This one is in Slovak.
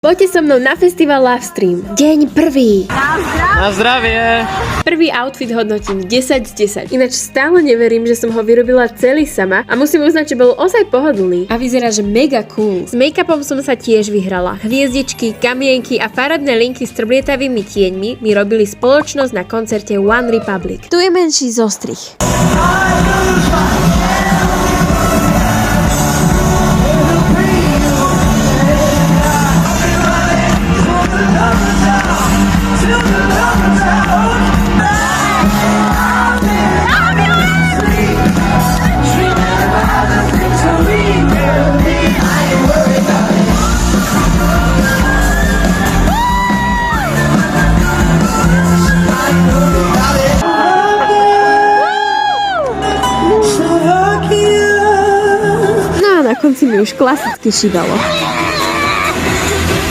Poďte so mnou na festival Livestream. Deň prvý. Na zdravie. Prvý outfit hodnotím 10 z 10. Ináč stále neverím, že som ho vyrobila celý sama a musím uznať, že bol ozaj pohodlný. A vyzerá, že mega cool. S make-upom som sa tiež vyhrala. Hviezdičky, kamienky a farebné linky s trblietavými tieňmi mi robili spoločnosť na koncerte One Republic. Tu je menší zostrih. Na konci mi už klasicky šibalo.